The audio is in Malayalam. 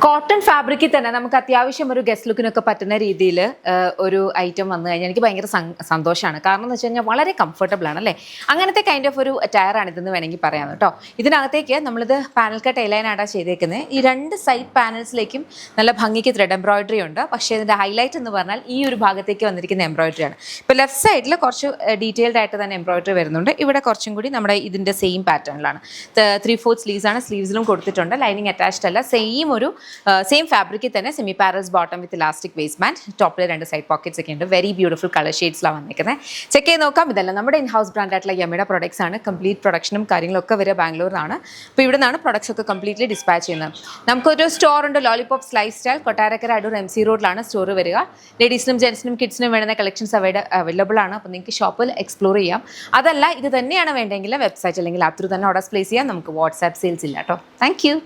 കോട്ടൺ ഫാബ്രിക്കിൽ തന്നെ നമുക്ക് അത്യാവശ്യം ഒരു ഗസ്റ്റ് ലുക്കിനൊക്കെ പറ്റുന്ന രീതിയിൽ ഒരു ഐറ്റം വന്നു കഴിഞ്ഞാൽ എനിക്ക് ഭയങ്കര സന്തോഷമാണ്. കാരണം എന്ന് വെച്ച് കഴിഞ്ഞാൽ വളരെ കംഫർട്ടബിൾ ആണ് അല്ലേ. അങ്ങനത്തെ കൈൻഡ് ഓഫ് ഒരു ടയറാണ് ഇതെന്ന് വേണമെങ്കിൽ പറയാം കേട്ടോ. ഇതിനകത്തേക്ക് നമ്മളിത് പാനൽ കട്ട് എലൈനായിട്ടാണ് ചെയ്തേക്കുന്നത്. ഈ രണ്ട് സൈഡ് പാനൽസിലേക്കും നല്ല ഭംഗിക്ക് ത്രെഡ് എംബ്രോയിഡറി ഉണ്ട്. പക്ഷേ ഇതിൻ്റെ ഹൈലൈറ്റ് എന്ന് പറഞ്ഞാൽ ഈ ഒരു ഭാഗത്തേക്ക് വന്നിരിക്കുന്ന എംബ്രോയിഡറി ആണ്. ഇപ്പോൾ ലെഫ്റ്റ് സൈഡിൽ കുറച്ച് ഡീറ്റെയിൽഡ് ആയിട്ട് തന്നെ എംബ്രോയിഡറി വരുന്നുണ്ട്. ഇവിടെ കുറച്ചും കൂടി നമ്മുടെ ഇതിൻ്റെ സെയിം പാറ്റേണിലാണ്. 3/4 സ്ലീവ്സ് ആണ്. സ്ലീവ്സിലും കൊടുത്തിട്ടുണ്ട്. ലൈനിങ് അറ്റാച്ച്ഡ് അല്ല. സെയിം ഫാബ്രിക്കിൽ തന്നെ സെമി പാരൽസ് ബോട്ടം വിത്ത് ഇലാസ്റ്റിക് വേസ്റ്റ് ബാൻഡ്. ടോപ്പിൽ 2 സൈഡ് പോക്കറ്റ്സ് ഒക്കെ ഉണ്ട്. വെരി ബ്യൂട്ടിഫുൾ കളർ ഷെയ്ഡ്സിലാണ് വന്നിരിക്കുന്നത്. ചെക്ക് ചെയ്ത് നോക്കാം. ഇതെല്ലാം നമ്മുടെ ഇൻ ഹൗസ് ബ്രാൻഡ് ആയിട്ടുള്ള യമ്മയുടെ പ്രൊഡക്ട്സ് ആണ്. കംപ്ലീറ്റ് പ്രൊഡക്ഷനും കാര്യങ്ങളൊക്കെ വരെ ബാംഗ്ലൂരിലാണ്. അപ്പോൾ ഇവിടെ നിന്നാണ് പ്രൊഡക്ട്സ് ഒക്കെ കംപ്ലീറ്റ്ലി ഡിസ്പാച്ച് ചെയ്യുന്നത്. നമുക്കൊരു സ്റ്റോർ ഉണ്ട്, lollipops life style, Kottarakkara Adoor MC റോഡിലാണ് സ്റ്റോർ വരിക. ലേഡീസിനും ജെൻസിനും കിഡ്സിനും വേണ്ടുന്ന കളക്ഷൻസ് അവൈലബിൾ ആണ്. അപ്പോൾ നിങ്ങൾക്ക് ഷോപ്പിൽ എക്സ്പ്ലോർ ചെയ്യാം. അതല്ല ഇത് തന്നെയാണ് വേണ്ടെങ്കിൽ വെബ്സൈറ്റ് അല്ലെങ്കിൽ ആപ്പ് ത്രൂ തന്നെ ഓർഡേഴ്സ് പ്ലേസ് ചെയ്യാം. നമുക്ക് വാട്സാപ്പ് സെയിൽസ് ഇല്ല കേട്ടോ. Thank you.